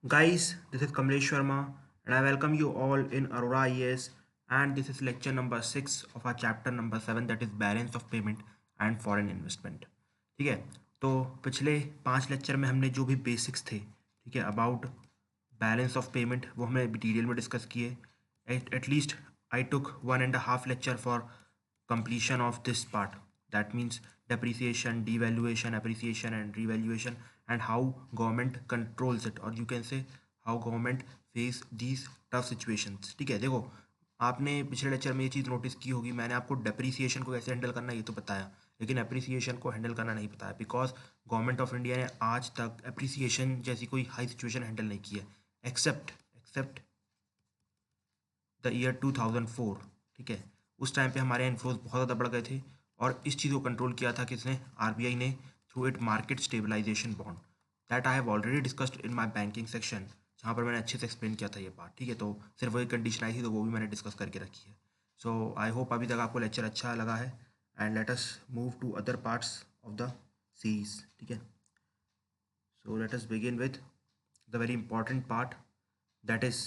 Guys, this is Kamlesh Sharma and I welcome you all in Aurora IAS, and this is lecture number 6 of our chapter number 7, that is balance of payment and foreign investment. ठीक है, तो पिछले 5 lecture में हमने जो भी basics थे, ठीक है, अबाउट बैलेंस ऑफ पेमेंट, वो हमने डिटेल में डिस्कस किए. At least I took 1.5 lecture for completion of this part. That means depreciation, devaluation, appreciation and revaluation, and how government controls it, or you can say how government face these tough situations. ठीक है, देखो आपने पिछले lecture में ये चीज़ notice की होगी, मैंने आपको डेप्रिसिएशन को कैसे हैंडल करना है ये तो बताया, लेकिन अप्रिसिएशन को हैंडल करना नहीं बताया, बिकॉज गवर्नमेंट ऑफ इंडिया ने आज तक अप्रिसिएशन जैसी कोई हाई सिचुएशन हैंडल नहीं की है, एक्सेप्ट द ईयर 2004. ठीक है, उस टाइम पे हमारे इन्फ्लोज बहुत ज़्यादा बढ़ गए थे और इस चीज़ को कंट्रोल किया था किसने, आरबीआई ने, through it market stabilization bond. That I have already discussed in my banking section, जहाँ पर मैंने अच्छे से एक्सप्लेन किया था ये पार्ट. ठीक है, तो सिर्फ वही कंडीशन आई थी तो वो भी मैंने डिस्कस करके रखी है. सो आई होप अभी तक आपको लेक्चर अच्छा लगा है, and let us move to other parts of the series. ठीक है, so let us begin with the very important part, that is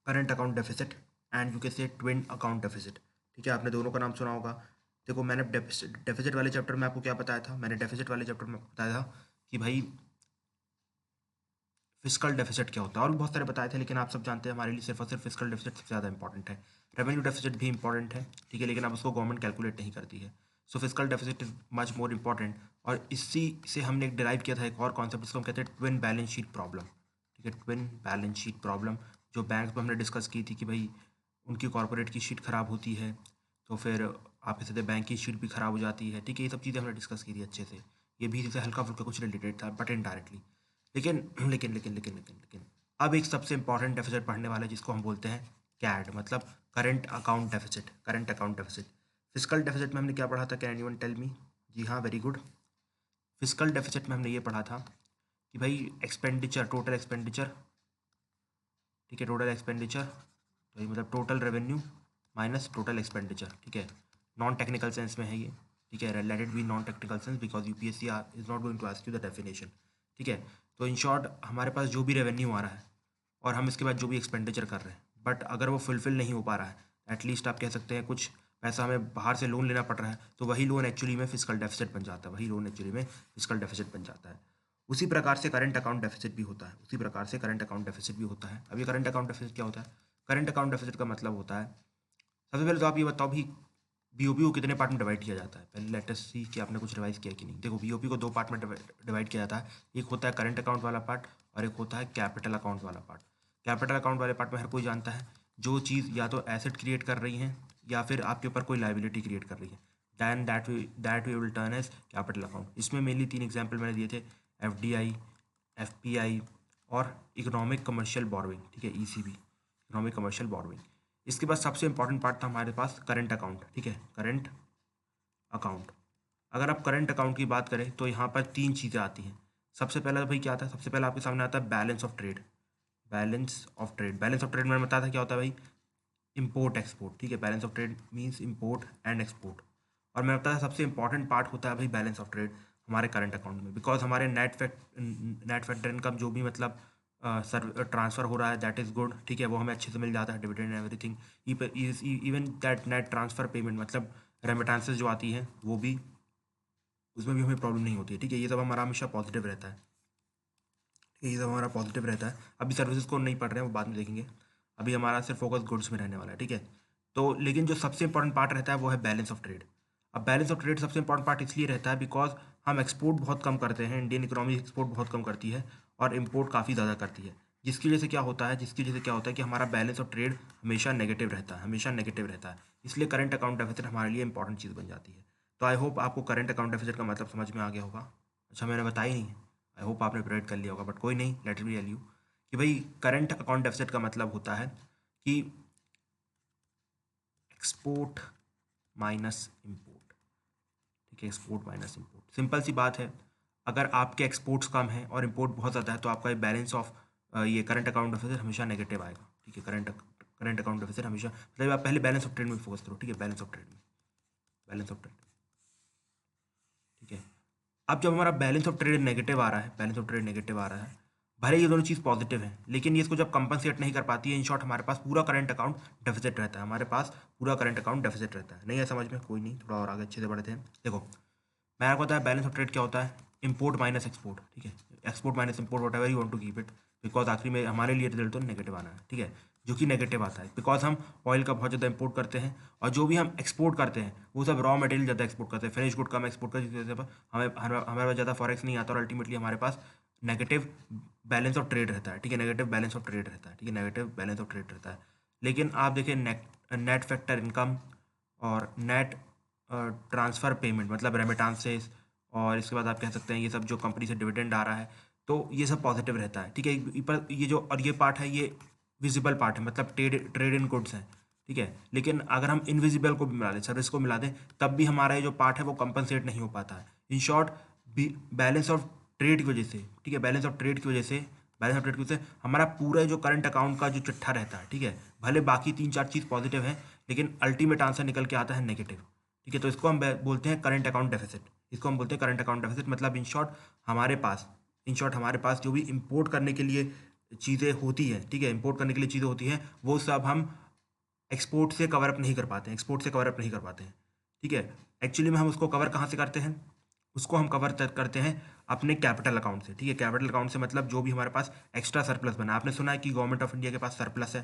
current account deficit and you can say twin account deficit. ठीक है, आपने दोनों का नाम सुना होगा. देखो मैंने डेफिसिट वाले चैप्टर में आपको क्या बताया था, मैंने डेफिसिट वाले चैप्टर में बताया था कि भाई फिजिकल डेफिसिट क्या होता है, और भी बहुत सारे बताए थे, लेकिन आप सब जानते हैं हमारे लिए सिर्फ और सिर्फ फिजिकल डेफिसिट सबसे ज़्यादा इंपॉर्टेंट है. रेवेन्यू डेफिसिट भी इंपॉर्टेंट है, ठीक है, लेकिन अब उसको गवर्नमेंट कैलकुलेट नहीं करती है. So physical deficit is much more important, और इसी से हमने एक डिराइव किया था एक और कॉन्सेप्ट जिसको हम कहते हैं ट्विन बैलेंस शीट प्रॉब्लम. ठीक है, ट्विन बैलेंस शीट प्रॉब्लम, जो बैंक में हमने डिस्कस की थी कि भाई उनकी कॉर्पोरेट की शीट ख़राब होती है तो फिर आप कहते बैंक की शीट भी ख़राब हो जाती है. ठीक है, ये सब चीज़ें हमने डिस्कस की थी अच्छे से, ये भी इससे हल्का फुल्का कुछ रिलेटेड था बट इनडायरेक्टली. लेकिन लेकिन लेकिन लेकिन लेकिन लेकिन अब एक सबसे इंपॉर्टेंट डेफिसिट पढ़ने वाला है जिसको हम बोलते हैं कैड, मतलब current account deficit. Current account deficit, physical deficit में हमने क्या पढ़ा था, कैन एनीवन टेल मी? जी हाँ, वेरी गुड. फिजिकल डेफिसिट में हमने ये पढ़ा था कि भाई एक्सपेंडिचर, टोटल एक्सपेंडिचर, ठीक है, टोटल एक्सपेंडिचर तो ये मतलब total revenue minus total expenditure. ठीक है, नॉन टेक्निकल सेंस में है ये. ठीक है, let it be non technical sense because UPSC is not going to ask you the definition. ठीक है, तो इन शॉर्ट हमारे पास जो भी रेवेन्यू आ रहा है और हम इसके बाद जो भी एक्सपेंडिचर कर रहे हैं, बट अगर वो फुलफिल नहीं हो पा रहा है, एटलीस्ट आप कह सकते हैं कुछ पैसा हमें बाहर से लोन लेना पड़ रहा है, तो वही लोन एक्चुअली में फिजिकल डेफिसिट बन जाता है, वही लोन एक्चुअली में फिजिकल डेफिसिट बन जाता है. उसी प्रकार से करंट अकाउंट डेफिसिट भी होता है, उसी प्रकार से करंट अकाउंट डेफिसिट भी होता है. अब ये करंट अकाउंट डेफिसिट क्या होता है? करंट अकाउंट डेफिसिट का मतलब होता है, सबसे पहले तो आप ये बताओ भी बीओपी को कितने पार्ट में डिवाइड किया जाता है. पहले लेट अस सी कि आपने कुछ रिवाइज किया कि नहीं. देखो बीओपी को दो पार्ट में डिवाइड किया जाता है, एक होता है करंट अकाउंट वाला पार्ट और एक होता है कैपिटल अकाउंट वाला पार्ट. कैपिटल अकाउंट वाले पार्ट में हर कोई जानता है जो चीज़ या तो एसेट क्रिएट कर रही है या फिर आपके ऊपर कोई लाइबिलिटी क्रिएट कर रही है, then that we will turn as capital account. इसमें मेनली 3 एग्जाम्पल मैंने दिए थे, एफडीआई, एफपीआई और इकोनॉमिक कमर्शियल बोरोइंग. ठीक है, ईसीबी, इकोनॉमिक कमर्शियल बोरोइंग. इसके बाद सबसे इंपॉर्टेंट पार्ट था हमारे पास करंट अकाउंट. ठीक है, करंट अकाउंट. अगर आप करंट अकाउंट की बात करें तो यहाँ पर 3 चीज़ें आती हैं. सबसे पहला भाई क्या आता है, सबसे पहले आपके सामने आता है balance of trade. Balance of trade, balance of trade मैंने बताया था क्या होता है भाई, इम्पोर्ट एक्सपोर्ट. ठीक है, balance of trade means import and export. और मैं बताया सबसे इंपॉर्टेंट पार्ट होता है भाई बैलेंस ऑफ ट्रेड हमारे करंट अकाउंट में, बिकॉज हमारे नेट फैक्टर इनकम जो भी मतलब सर ट्रांसफ़र हो रहा है दैट इज़ गुड. ठीक है, वो हमें अच्छे से मिल जाता है, dividend and everything. Even that net transfer payment मतलब रेमिटेंसेज जो आती हैं वो भी, उसमें भी हमें प्रॉब्लम नहीं होती है. ठीक है, ये सब हमारा हमेशा पॉजिटिव रहता है. ये सब हमारा पॉजिटिव रहता है. अभी सर्विसेज को नहीं पढ़ रहे हैं, वो बाद में देखेंगे, अभी हमारा सिर्फ फोकस गुड्स में रहने वाला है. ठीक है, तो लेकिन जो सबसे इंपॉर्टेंट पार्ट रहता है वो है बैलेंस ऑफ ट्रेड. अब बैलेंस ऑफ ट्रेड सबसे इंपॉर्टेंट पार्ट इसलिए रहता है बिकॉज हम एक्सपोर्ट बहुत कम करते हैं, इंडियन इकोनॉमी एक्सपोर्ट बहुत कम करती है और इम्पोर्ट काफ़ी ज़्यादा करती है, जिसकी वजह से क्या होता है कि हमारा बैलेंस ऑफ ट्रेड हमेशा नेगेटिव रहता है, हमेशा नेगेटिव रहता है. इसलिए करंट अकाउंट डेफिसिट हमारे लिए इंपॉर्टेंट चीज़ बन जाती है. तो आई होप आपको करंट अकाउंट डेफिसिट का मतलब समझ में आ गया होगा. अच्छा, मैंने बताया ही नहीं, आई होप आपने प्रिपेयर कर लिया होगा, बट कोई नहीं, लेट मी टेल यू कि भाई करंट अकाउंट डेफिसिट का मतलब होता है कि एक्सपोर्ट माइनस इम्पोर्ट. ठीक है, एक्सपोर्ट माइनस इम्पोर्ट, सिंपल सी बात है. अगर आपके एक्सपोर्ट्स कम है और इम्पोर्ट बहुत ज़्यादा है तो आपका ये बैलेंस ऑफ ये करंट अकाउंट डेफिसिट हमेशा नेगेटिव आएगा. ठीक है, करंट अकाउंट डेफिसिट हमेशा, मतलब आप पहले बैलेंस ऑफ ट्रेड में फोकस करो. ठीक है, बैलेंस ऑफ ट्रेड में, बैलेंस ऑफ ट्रेड. ठीक है, अब जब हमारा बैलेंस ऑफ ट्रेड नेगेटिव आ रहा है, बैलेंस ऑफ ट्रेड नेगेटिव आ रहा है, भले ये दोनों चीज़ पॉजिटिव है, लेकिन ये इसको जब कंपनसेट नहीं कर पाती है, इन शॉर्ट हमारे पास पूरा करंट अकाउंट डेफिसिट रहता है, हमारे पास पूरा करंट अकाउंट डेफिसिट रहता है। नहीं है समझ में? कोई नहीं, थोड़ा और आगे अच्छे से बढ़ते हैं। देखो, मैंने आपको बताया बैलेंस ऑफ ट्रेड क्या होता है, इंपोर्ट माइनस एक्सपोर्ट, ठीक है, export minus import, whatever you want to keep it, because आखिरी में हमारे लिए रिजल्ट तो नेगेटिव आना है, ठीक है, जो कि नेगेटिव आता है बिकॉज हम ऑयल का बहुत ज़्यादा इंपोर्ट करते हैं, और जो भी हम एक्सपोर्ट करते हैं वो सब रॉ मटेरियल ज़्यादा एक्सपोर्ट करते हैं, फिनिश गुड कम एक्सपोर्ट करते हैं, जिसकी वजह से हमारे पास ज़्यादा फॉरेक्स नहीं आता, और अल्टीमेटली हमारे पास नेगेटिव बैलेंस ऑफ ट्रेड रहता है, ठीक है, नेगेटिव बैलेंस ऑफ ट्रेड रहता है, ठीक है, नेगेटिव बैलेंस ऑफ ट्रेड रहता है। लेकिन आप देखिए नेट फैक्टर इनकम और नेट ट्रांसफ़र पेमेंट, मतलब रेमिटांसेस, और इसके बाद आप कह सकते हैं ये सब जो कंपनी से डिविडेंड आ रहा है, तो ये सब पॉजिटिव रहता है, ठीक है। पर ये जो और ये पार्ट है, ये विजिबल पार्ट है, मतलब ट्रेड इन गुड्स है, ठीक है। लेकिन अगर हम इनविजिबल को भी मिला दें, सर्विस को मिला दें, तब भी हमारा ये जो पार्ट है वो कंपनसेट नहीं हो पाता है। In short, balance of trade की वजह से, ठीक है, बैलेंस ऑफ ट्रेड की वजह से, बैलेंस ऑफ ट्रेड की वजह से हमारा पूरा जो करंट अकाउंट का जो चिट्ठा रहता है, ठीक है, भले बाकी 3-4 चीज़ पॉजिटिव है, लेकिन अल्टीमेट आंसर निकल के आता है नेगेटिव, ठीक है। तो इसको हम बोलते हैं करंट अकाउंट डेफिसिट, इसको हम बोलते हैं करंट अकाउंट डेफिसिट। मतलब इन शॉर्ट हमारे पास जो भी इंपोर्ट करने के लिए चीज़ें होती हैं, ठीक है, इंपोर्ट करने के लिए चीज़ें होती हैं, वो सब हम एक्सपोर्ट से कवर अप नहीं कर पाते हैं, एक्सपोर्ट से कवर अप नहीं कर पाते हैं, ठीक है। एक्चुअली में हम उसको कवर कहाँ से करते हैं, उसको हम कवर करते हैं अपने कैपिटल अकाउंट से, ठीक है। कैपिटल अकाउंट से मतलब जो भी हमारे पास एक्स्ट्रा सरप्लस बना, आपने सुना है कि गवर्नमेंट ऑफ इंडिया के पास सरप्लस है,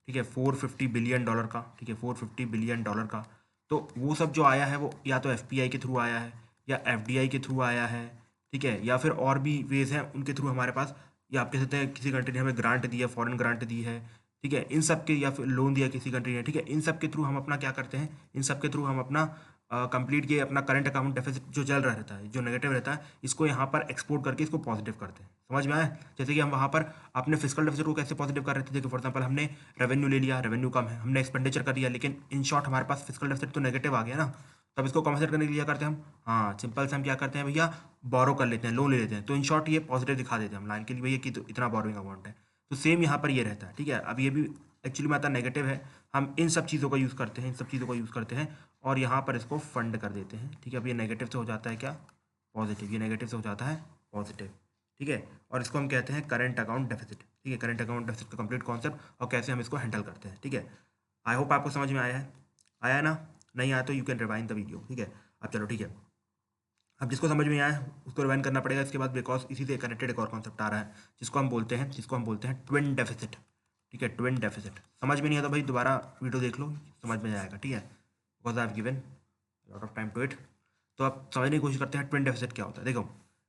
ठीक है, $450 बिलियन का, ठीक है, $450 बिलियन का। तो वो सब जो आया है वो या तो एफपीआई के थ्रू आया है, या एफडीआई के थ्रू आया है, ठीक है, या फिर और भी वेज हैं उनके थ्रू हमारे पास, या आप कह सकते हैं किसी कंट्री ने हमें ग्रांट दी है, फॉरेन ग्रांट दी है, ठीक है, इन सब के, या फिर लोन दिया किसी कंट्री ने, ठीक है, इन सब के थ्रू हम अपना क्या करते हैं, इन सब के थ्रू हम अपना कंप्लीट ये अपना करंट अकाउंट डेफिसिट जो चल रहा रहता है, जो नेगेटिव रहता है, इसको यहाँ पर एक्सपोर्ट करके इसको पॉजिटिव करते हैं। समझ में आया? जैसे कि हम वहाँ पर अपने फिजिकल डेफिसिट को कैसे पॉजिटिव कर रहे थे, देखो फॉर एग्जांपल हमने रेवेन्यू ले लिया, रेवेन्यू कम है, हमने एक्सपेंडिचर कर दिया, लेकिन इन शॉर्ट हमारे पास फिजिकल डेफिसिट तो नेगेटिव आ गया ना। तब इसको कॉम्पनसेट करने के लिए क्या करते हैं हम? हाँ, सिंपल से हम क्या करते हैं भैया, बोरो कर लेते हैं, लोन ले लेते हैं। तो इन शॉर्ट ये पॉजिटिव दिखा देते हैं हम लाइन के लिए, भैया कि तो इतना बोरोइंग अमाउंट है। तो सेम यहाँ पर ये रहता है, ठीक है। अब ये भी एक्चुअली में आता नेगेटिव है, हम इन सब चीज़ों का यूज़ करते हैं, इन सब चीज़ों का यूज़ करते हैं, और यहाँ पर इसको फंड कर देते हैं, ठीक है। अब ये नेगेटिव से हो जाता है क्या, पॉजिटिव, ये नेगेटिव से हो जाता है पॉजिटिव, ठीक है। और इसको हम कहते हैं करंट अकाउंट डेफिसिट, ठीक है, करंट अकाउंट डेफिसिट का कंप्लीट कॉन्सेप्ट और कैसे हम इसको हैंडल करते हैं, ठीक है। आई होप आपको समझ में आया है ना? नहीं आया तो you can rewind the video, ठीक है। अब चलो ठीक है, अब जिसको समझ में आया उसको रिवाइंड करना पड़ेगा इसके बाद, बिकॉज इसी से कनेक्टेड एक और कॉन्सेप्ट आ रहा है जिसको हम बोलते हैं ट्विन डेफिसिट, ठीक है, ट्विन डेफिसिट। समझ में नहीं आता भाई, दोबारा वीडियो देख लो, समझ में जाएगा, ठीक है, because I have given lot of time to it. तो आप समझने की कोशिश करते हैं ट्विन डेफिसिट क्या होता है। देखो,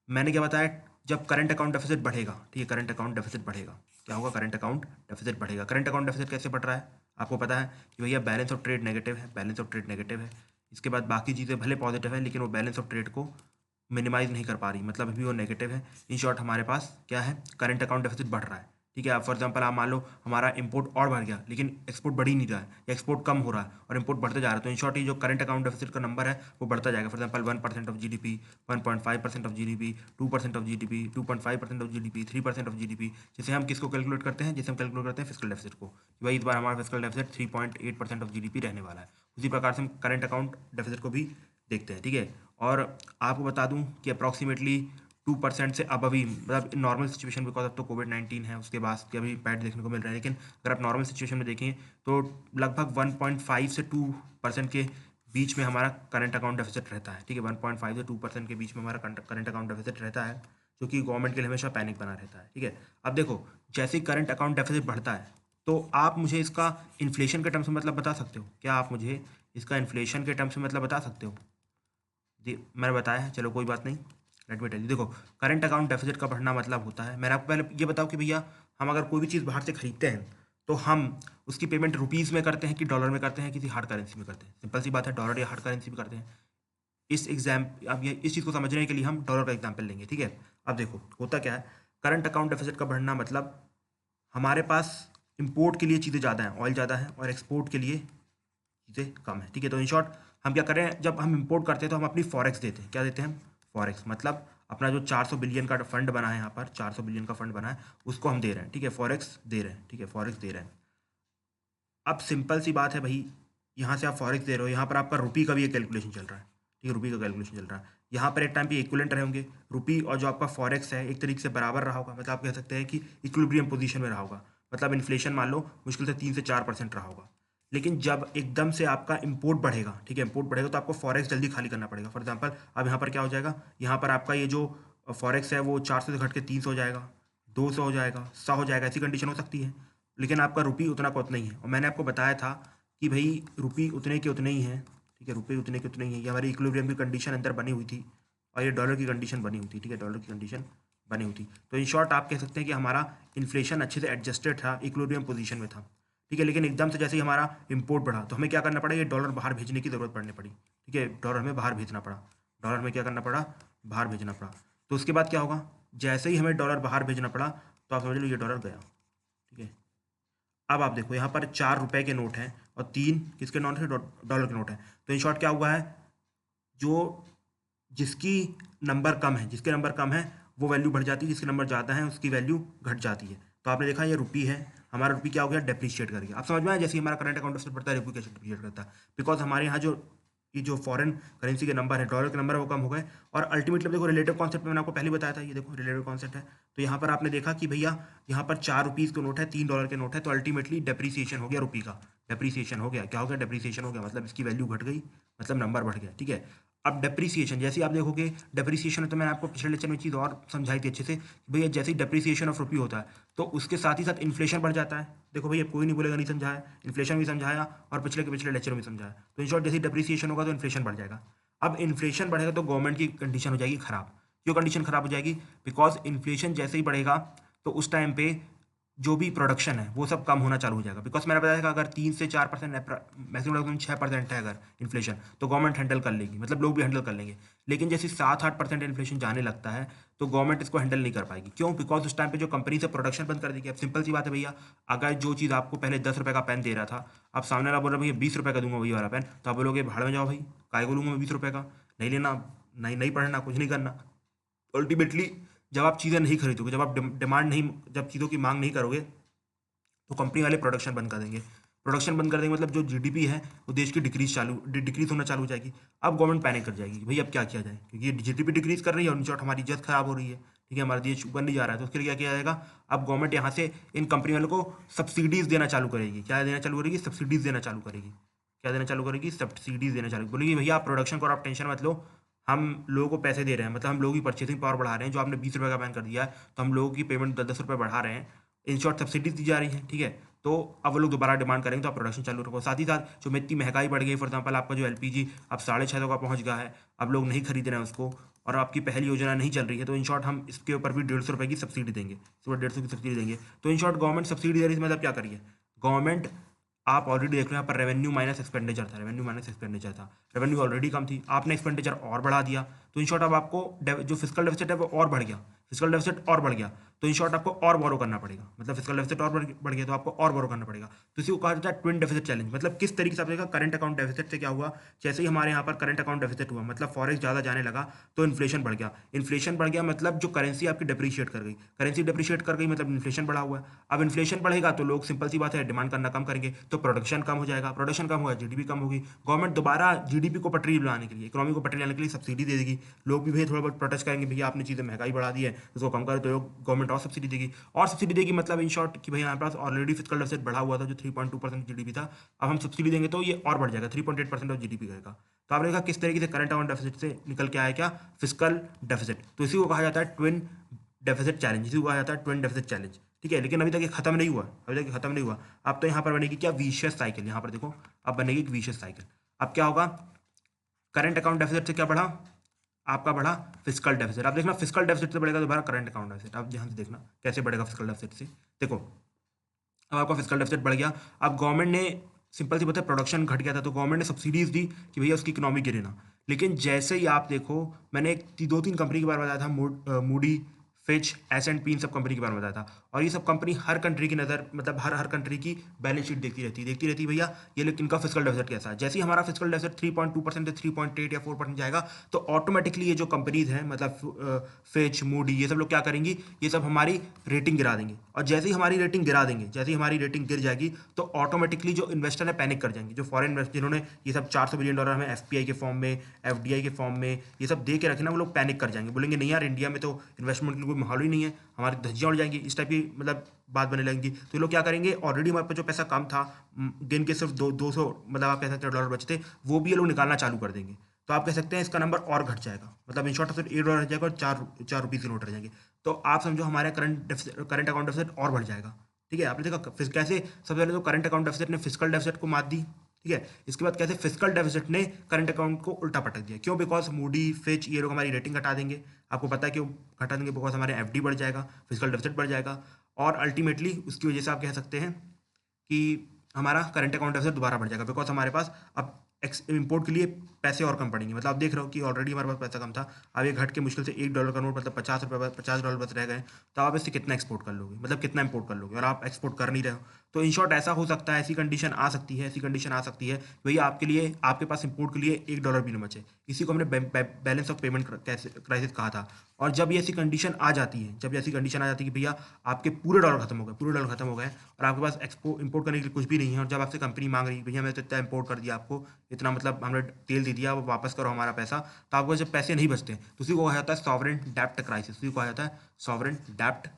मैंने क्या बताया, जब करंट अकाउंट डेफिसिट बढ़ेगा, ठीक है, करंट अकाउंट डेफिसिट बढ़ेगा, क्या होगा, करंट अकाउंट डेफिसिट बढ़ेगा। करंट अकाउंट डेफिसिट कैसे बढ़ रहा है, आपको पता है कि भैया बैलेंस ऑफ ट्रेड नेगेटिव है, बैलेंस ऑफ ट्रेड नेगेटिव है, इसके बाद बाकी चीज़ें भले पॉजिटिव है, लेकिन वो बैलेंस ऑफ ट्रेड को मिनिमाइज नहीं कर पा रही, मतलब अभी वो नेगेटिव है। इन शॉर्ट हमारे पास क्या है, करंट अकाउंट डेफिसिट बढ़ रहा है, ठीक है। आप फॉर एग्जांपल आप मान लो हमारा इंपोर्ट और बढ़ गया, लेकिन एक्सपोर्ट बढ़ ही नहीं रहा है, या एक्सपोर्ट कम हो रहा है और इंपोर्ट बढ़ते जा रहा है। तो इन शॉर्ट ये जो करंट अकाउंट डेफिसिट का नंबर है वो बढ़ता जाएगा। For example 1% of GDP, 1.5% of GDP, 2% of GDP, 2.5% of GDP, 3% of GDP. जैसे हम किसको कैलकुलेट करते हैं, जैसे हम कैलकुलेट करते हैं फिजिकल डेफिसिट को, कि भाई इस बार हमारा फिजिकल डेफिसिट 3.8% ऑफ जीडीपी रहने वाला है। उसी प्रकार से हम करंट अकाउंट डेफिसिट को भी देखते हैं, ठीक है। और आपको बता दूं कि अप्रॉक्सीमेटली 2% से अब अभी, मतलब नॉर्मल सिचुएशन, बिकॉज अब तो कोविड-19 है, उसके बाद के अभी पैड देखने को मिल रहा है, लेकिन अगर आप नॉर्मल सिचुएशन में देखें तो लगभग 1.5 से 2% के बीच में हमारा करंट अकाउंट डेफिसिट रहता है, ठीक है। 1.5 से 2% के बीच में हमारा करंट अकाउंट डेफिसिट रहता है, जो कि गवर्नमेंट के लिए हमेशा पैनिक बना रहता है, ठीक है। अब देखो, जैसे ही करंट अकाउंट डेफिसिट बढ़ता है, तो आप मुझे इसका इन्फ्लेशन के टर्म्स में मतलब बता सकते हो क्या, आप मुझे इसका इन्फ्लेशन के टर्म्स में मतलब बता सकते हो? जी मैंने बताया है, चलो कोई बात नहीं, लेट मी टेल यू। देखो, करंट अकाउंट डेफिसिट का बढ़ना मतलब होता है, मैंने आपको पहले ये बताऊं कि भैया हम अगर कोई भी चीज़ बाहर से खरीदते हैं, तो हम उसकी पेमेंट रुपीज़ में करते हैं कि डॉलर में करते हैं, किसी हार्ड करेंसी में करते हैं। सिंपल सी बात है, डॉलर या हार्ड करेंसी में करते हैं। अब ये इस चीज़ को समझने के लिए हम डॉलर का एग्जाम्पल लेंगे, ठीक है। अब देखो होता क्या है, करंट अकाउंट डेफिसिट का बढ़ना मतलब हमारे पास इंपोर्ट के लिए चीज़ें ज़्यादा हैं, ऑयल ज़्यादा है, और एक्सपोर्ट के लिए चीज़ें कम है, ठीक है। तो इन शॉर्ट हम क्या करें, जब हम इंपोर्ट करते हैं तो हम अपनी फॉरेक्स देते हैं, क्या देते हैं हम, फॉरेक्स, मतलब अपना जो 400 बिलियन का फंड बना है, यहाँ पर 400 बिलियन का फंड बना है, उसको हम दे रहे हैं, ठीक है, फॉरेक्स दे रहे हैं, ठीक है, फॉरेक्स दे रहे हैं। अब सिंपल सी बात है भाई, यहाँ से आप फॉरेक्स दे रहे हो, यहाँ पर आपका रुपी का भी एक कैलकुलेशन चल रहा है, ठीक है, रुपी का कैलकुलेशन चल रहा है। यहाँ पर एक टाइम पे इक्विवेलेंट रहे होंगे, रुपी और जो आपका फॉरेक्स है एक तरीके से बराबर रहा होगा, मतलब आप कह सकते हैं कि इक्विलिब्रियम पोजीशन में रहा होगा, मतलब इन्फ्लेशन मान लो मुश्किल से 3 से 4% रहा होगा। लेकिन जब एकदम से आपका इंपोर्ट बढ़ेगा, ठीक है, इंपोर्ट बढ़ेगा तो आपको फॉरेक्स जल्दी खाली करना पड़ेगा। फॉर एग्जांपल अब यहाँ पर क्या हो जाएगा, यहाँ पर आपका ये जो फॉरेक्स है वो 400 से घट के 300 हो जाएगा, 200 हो जाएगा, 100 हो जाएगा, ऐसी कंडीशन हो सकती है। लेकिन आपका रुपी उतना का उतना ही है, और मैंने आपको बताया था कि भाई रुपी उतने के उतने ही है, ठीक है, रुपये उतने के उतने ही है, ये हमारी इक्विलिब्रियम की कंडीशन अंदर बनी हुई थी, और ये डॉलर की कंडीशन बनी हुई थी, ठीक है, डॉलर की कंडीशन बनी हुई थी। तो इन शॉर्ट आप कह सकते हैं कि हमारा इन्फ्लेशन अच्छे से एडजस्टेड था, इक्विलिब्रियम पोजीशन में था, ठीक है। लेकिन एकदम से जैसे ही हमारा इंपोर्ट बढ़ा तो हमें क्या करना पड़ा, ये डॉलर बाहर भेजने की ज़रूरत पड़ने पड़ी, ठीक है, डॉलर हमें बाहर भेजना पड़ा, डॉलर में क्या करना पड़ा, बाहर भेजना पड़ा। तो उसके बाद क्या होगा, जैसे ही हमें डॉलर बाहर भेजना पड़ा तो आप समझ लो ये डॉलर गया, ठीक है। अब आप देखो यहाँ पर 4 रुपए के नोट हैं और 3 किसके नोट हैं, डॉलर के नोट हैं। तो इन शॉर्ट क्या हुआ है, जो जिसकी नंबर कम है, जिसके नंबर कम है वो वैल्यू बढ़ जाती है, जिसके नंबर ज़्यादा है उसकी वैल्यू घट जाती है। तो आपने देखा ये रुपी है, हमारा रुपी क्या हो गया, डेप्रिशिएट कर गया। आप समझ में आया, जैसे ही हमारा करंट अकाउंट डेफिसिट बढ़ता है रुपी कैसे डेप्रिशिएट करता है, बिकॉज हमारे यहाँ जो ये जो फॉरेन करेंसी के नंबर है, डॉलर के नंबर है वो कम हो गए। और अल्टीमेटली देखो रिलेटिव कॉन्सेप्ट में मैंने आपको पहले बताया था, ये देखो रिलेटिव कॉन्सेप्ट है। तो यहाँ पर आपने देखा कि भैया यहाँ पर 4 रुपीज़ के नोट है, 3 डॉलर के नोट है, तो अल्टीमेटली डेप्रिसिएशन हो गया रुपी का, डेप्रिसिएशन हो गया, क्या हो गया, डेप्रिसिएशन हो गया, मतलब इसकी वैल्यू घट गई, मतलब नंबर बढ़ गया, ठीक है। अब डेप्रिसिएशन जैसे ही आप देखोगे, डेप्रिसिएशन तो मैंने आपको पिछले लेक्चर में चीज़ और समझाई थी अच्छे से कि भैया जैसे ही डेप्रिसिएशन ऑफ रुपी होता है तो उसके साथ ही साथ इन्फ्लेशन बढ़ जाता है। देखो भैया कोई नहीं बोलेगा नहीं समझाया, इन्फ्लेशन भी समझाया और पिछले के पिछले लेक्चर में भी समझाया। तो इन शॉर्ट जैसे डेप्रिसिएशन होगा तो इन्फ्लेशन बढ़ जाएगा। अब इन्फ्लेशन बढ़ेगा तो गवर्नमेंट की कंडीशन हो जाएगी खराब। क्यों कंडीशन खराब हो जाएगी, बिकॉज इन्फ्लेशन जैसे ही बढ़ेगा तो उस टाइम पे जो भी प्रोडक्शन है वो सब कम होना चालू हो जाएगा। बिकॉज मैंने बताया था अगर 3 से 4% मैक्सिमम 6% है अगर इन्फ्लेशन, तो गवर्नमेंट हैंडल कर लेगी, मतलब लोग भी हैंडल कर लेंगे। लेकिन जैसे 7-8% इन्फ्लेशन जाने लगता है तो गवर्नमेंट इसको हैंडल नहीं कर पाएगी। क्यों, बिकॉज उस टाइम पे जो कंपनी से प्रोडक्शन बंद कर देगी। अब सिंपल सी बात है भैया, अगर जो चीज़ आपको पहले 10 रुपये का पेन दे रहा था, अब सामने वाला बोल रहा भैया 20 रुपये का दूंगा वही वाला पेन, तो आप बोलोगे भाड़ में जाओ भाई, काय को लूँगा मैं 20 रुपये का, नहीं लेना, नहीं पढ़ना, कुछ नहीं करना। अल्टीमेटली जब आप चीज़ें नहीं खरीदोगे, जब आप डिमांड नहीं, जब चीज़ों की मांग नहीं करोगे तो कंपनी वाले प्रोडक्शन बंद कर देंगे। प्रोडक्शन बंद कर देंगे मतलब जो जीडीपी है वो देश की डिक्रीज होना चालू हो जाएगी। अब गवर्नमेंट पैनिक कर जाएगी कि भाई अब क्या किया जाए, क्योंकि ये जीडीपी डिक्रीज कर रही है और इन शॉर्ट हमारी इज्जत खराब हो रही है, ठीक है, हमारा देश ऊपर नहीं जा रहा है। तो उसके लिए क्या किया जाएगा, अब गवर्नमेंट यहाँ से इन कंपनी वालों को सब्सिडीज देना चालू करेगी। क्या देना चालू करेगी, सब्सिडीज देना चालू करेगी। क्या देना चालू करेगी, सब्सिडीज देना चालू बोलेगी भैया आप प्रोडक्शन करो, आप टेंशन मत लो, हम लोगों को पैसे दे रहे हैं, मतलब हम लोगों की परचेसिंग पावर बढ़ा रहे हैं। जो आपने 20 रुपये का बैन कर दिया है तो हम लोगों की पेमेंट 10-10 रुपये बढ़ा रहे हैं, इन शॉर्ट सब्सिडीज दी जा रही है, ठीक है। तो अब वो लोग दोबारा डिमांड करेंगे तो आप प्रोडक्शन चालू रखो। साथ ही साथ जो इतनी महंगाई बढ़ गई, फॉर एग्जांपल आपका जो एलपीजी अब 650 का पहुंच गया है, अब लोग नहीं खरीद रहे हैं उसको, और आपकी पहली योजना नहीं चल रही है, तो इन शॉर्ट हम इसके ऊपर भी 150 रुपये की सब्सिडी देंगे, इस पर 150 की सब्सिडी देंगे। तो इन शॉर्ट गवर्नमेंट सब्सिडी दे रही है, मतलब क्या करिए गवर्नमेंट, आप ऑलरेडी देख रहे हो यहाँ पर रेवेन्यू माइनस एक्सपेंडिचर था, रेवेन्यू माइनस एक्सपेंडिचर था, रेवेन्यू ऑलरेडी कम थी, आपने एक्सपेंडिचर और बढ़ा दिया। तो इन शॉर्ट अब आपको जो फिजिकल डेफिसिट है वो और बढ़ गया, फिजिकल डेफिसिट और बढ़ गया। तो इन शॉर्ट आपको और बोरो करना पड़ेगा, मतलब फिजिकल डेफिसिट और बढ़ गया तो आपको और बोरो करना पड़ेगा। तो इसी को कहा जाता है ट्विन डेफिसिट चैलेंज। मतलब किस तरीके से आप देखा करंट अकाउंट डेफिसिट से क्या हुआ, जैसे ही हमारे यहाँ पर करंट अकाउंट डेफिसिट हुआ मतलब फॉरेक्स ज़्यादा जाने लगा तो इन्फ्लेशन बढ़ गया। इन्फ्लेशन बढ़ गया मतलब जो करेंसी आपकी डिप्रिशिएट कर गई, करेंसी डिप्रिशिएट कर गई मतलब इन्फ्लेशन बढ़ा हुआ है। अब इन्फ्लेशन बढ़ेगा तो लोग सिंपल सी बात है डिमांड करना कम करेंगे, तो प्रोडक्शन कम हो जाएगा, प्रोडक्शन कम होगा जीडीपी कम होगी। गवर्नमेंट दोबारा जीडीपी को पटरी लाने के लिए, इकोनॉमी को पटरी लाने के लिए सब्सिडी दे देगी। लोग भी भैया थोड़ा बहुत प्रोटेस्ट करेंगे, भैया आपने चीज़ें महंगाई बढ़ा दी है उसको कम करो, तो लोग गवर्नमेंट और सब्सिडी देगी, और सब्सिडी देगी। मतलब इन शॉर्ट कि भैया हमारे पास ऑलरेडी फिजिकल डेफिसिट बढ़ा हुआ था जो 3.2% जीडीपी था, अब हम सब्सिडी देंगे तो ये और बढ़ जाएगा, 3.8% ऑफ जीडीपी करेगा। तो आपने देखा किस तरीके से करंट अकाउंट डेफिसिट से निकल के आया क्या, फिजिकल डेफिसिट। तो इसी को कहा जाता है ट्विन डेफिसिट चैलेंज, इसी को कहा जाता है ट्विन डेफिसिट चैलेंज, ठीक है। लेकिन अभी तक ये खत्म नहीं हुआ, अभी तक ये खत्म नहीं हुआ। अब तो यहाँ पर बनेगी क्या, विशियस साइकिल। यहाँ पर देखो अब बनेगी एक विशियस साइकिल। अब क्या होगा, करंट अकाउंट डेफिसिट से क्या बढ़ा, आपका बढ़ा फिजिकल डेफिसिट। आप देखना फिजिकल डेफिसिट से बढ़ेगा दोबारा करंट अकाउंट डेफिसिट। आप ध्यान से देखना कैसे बढ़ेगा फिजिकल डेफिसिट से। देखो अब आपका फिजिकल डेफिसिट बढ़ गया। अब गवर्नमेंट ने सिंपल सी बात है प्रोडक्शन घट गया था तो गवर्नमेंट ने सब्सिडीज दी कि भैया उसकी इकोनॉमी गिरे ना। लेकिन जैसे ही आप देखो, मैंने 2-3 कंपनी के बारे में बताया था, मूडी, फिच, S&P, इन सब कंपनी के बारे में बताया था। और ये सब कंपनी हर कंट्री की नज़र, मतलब हर कंट्री की बैलेंस शीट देखती रहती है भैया ये लोग इनका फिस्कल डेफिसिट कैसा है। जैसे ही हमारा फिस्कल डेफिसिट 3.2% से 3.8 या 4% जाएगा तो ऑटोमेटिकली ये जो कंपनीज हैं, मतलब फिच, मूडी, ये सब लोग क्या करेंगी, ये सब हमारी रेटिंग गिरा देंगे। और जैसे ही हमारी रेटिंग गिरा देंगे, जैसे ही हमारी रेटिंग गिर जाएगी तो ऑटोमेटिकली जो इन्वेस्टर है पैनिक कर जाएंगे। जो फॉरेन इन्वेस्टर जिन्होंने ये सब $400 बिलियन हमें FPI के फॉर्म में, FDI के फॉर्म में ये सब दे के रखे ना, वो लोग पैनिक कर जाएंगे, बोलेंगे नहीं यार इंडिया में तो इन्वेस्टमेंट के कोई माहौल ही नहीं है, हमारी धज्जियां उड़ जाएंगी, इस टाइप की मतलब बात बनने लगेंगी। तो ये लोग क्या करेंगे, ऑलरेडी हमारे पास जो पैसा कम था, गिन के सिर्फ 200, मतलब आप कह सकते हैं $1 बचते, वो भी ये लोग निकालना चालू कर देंगे। तो आप कह सकते हैं इसका नंबर और घट जाएगा, मतलब इन शॉर्ट सिर्फ $1 रह जाएगा और चार रुपीज़ के नोट रह जाएंगे। तो आप समझो हमारे करंट अकाउंट डेफिसिट और बढ़ जाएगा। ठीक है, आपने देखा फिर कैसे सबसे पहले तो करंट अकाउंट डेफिसिट ने फिस्कल डेफिसिट को मात दी। ठीक है, इसके बाद कैसे फिस्कल डेफिसिट ने करंट अकाउंट को उल्टा पटक दिया। क्यों? बिकॉज मूडी, फिच ये लोग हमारी रेटिंग घटा देंगे। आपको पता है क्यों घटा देंगे? बिकॉज हमारे FD बढ़ जाएगा, फिस्कल डेफिसिट बढ़ जाएगा, और अल्टीमेटली उसकी वजह से आप कह सकते हैं कि हमारा करंट अकाउंट डेफिसिट दोबारा बढ़ जाएगा। बिकॉज हमारे पास अब इम्पोर्ट के लिए पैसे और कम पड़ेंगे। मतलब आप देख रहे हो कि ऑलरेडी हमारे पास पैसा कम था, अब ये घट के मुश्किल से $1 का नोट, मतलब $50 बच रह गए। तो आप इससे कितना एक्सपोर्ट कर लोगे, मतलब कितना इंपोर्ट कर लोगे, और आप एक्सपोर्ट कर नहीं रहे हो। तो इन शॉर्ट ऐसा हो सकता है, ऐसी कंडीशन आ सकती है, भैया आपके लिए, आपके पास इंपोर्ट के लिए $1 भी न बचे। इसी को हमने बैलेंस ऑफ पेमेंट क्राइसिस कहा था। और जब ये ऐसी कंडीशन आ जाती है, कि भैया आपके पूरे डॉलर खत्म हो गए और आपके पास इंपोर्ट करने के लिए कुछ भी नहीं है, और जब आपसे कंपनी मांग रही है भैया मैं तो इतना इंपोर्ट कर दिया आपको, इतना मतलब हमने तेल दे दिया, वो वापस करो हमारा पैसा, तो आपको जब पैसे नहीं बचते तो उसी को कहा जाता है सॉवरेन डेब्ट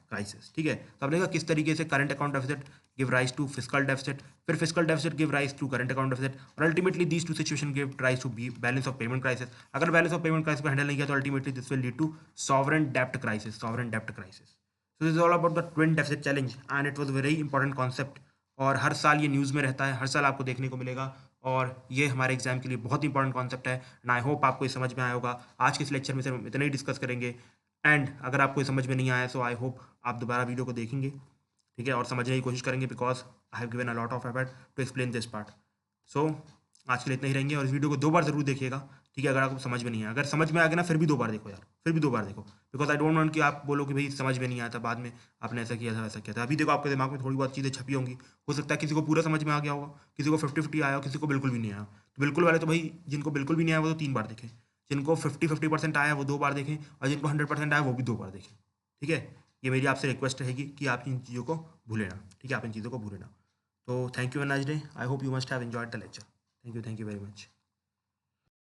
क्राइसिस। ठीक है, तो आपने देखा किस तरीके से current account deficit give rise to fiscal deficit, फिर fiscal deficit give rise to current account deficit, और ultimately these two situation give rise to balance of payment crisis. अगर बैलेंस ऑफ पेमेंट क्राइसिस को handle नहीं किया तो ultimately this will lead to sovereign डेब्ट crisis. So this is all about the twin deficit challenge and it was a very important concept, और हर साल ये news में रहता है, हर साल आपको देखने को मिलेगा, और ये हमारे एग्जाम के लिए बहुत इंपॉर्टेंट कॉन्सेप्ट है। एंड आई होप आपको ये समझ में आया होगा। आज के इस लेक्चर में सिर्फ हम इतना ही डिस्कस करेंगे, एंड अगर आपको ये समझ में नहीं आया सो आई होप आप दोबारा वीडियो को देखेंगे, ठीक है, और समझने की कोशिश करेंगे, because I have given a lot of effort to explain this part. So आज के लिए इतना ही रहेंगे, और इस वीडियो को 2 बार ज़रूर देखिएगा, ठीक है। अगर आपको समझ में नहीं आया, अगर समझ में आ गया ना फिर भी 2 बार देखो यार, फिर भी 2 बार देखो, बिकॉज आई डोंट वांट कि आप बोलो कि भाई समझ में नहीं आया था, बाद में आपने ऐसा किया था वैसा किया था। अभी देखो आपके दिमाग में थोड़ी बहुत चीज़ें छपी होंगी, हो सकता है किसी को पूरा समझ में आ गया होगा, किसी को 50-50 आया हो, किसी को बिल्कुल भी नहीं आया। तो बिल्कुल वाले तो भाई जिनको बिल्कुल भी नहीं आया वो तो 3 बार देखें, जिनको 50-50% आया वो 2 बार देखें, और जिनको 100% आया वो भी 2 बार देखें, ठीक है। ये मेरी आपसे रिक्वेस्ट रहेगी कि आप इन चीज़ों को भूलें ना, ठीक है, आप इन चीज़ों को भूलें ना। तो thank you and nice day. I hope you must have enjoyed the lecture. Thank you very much.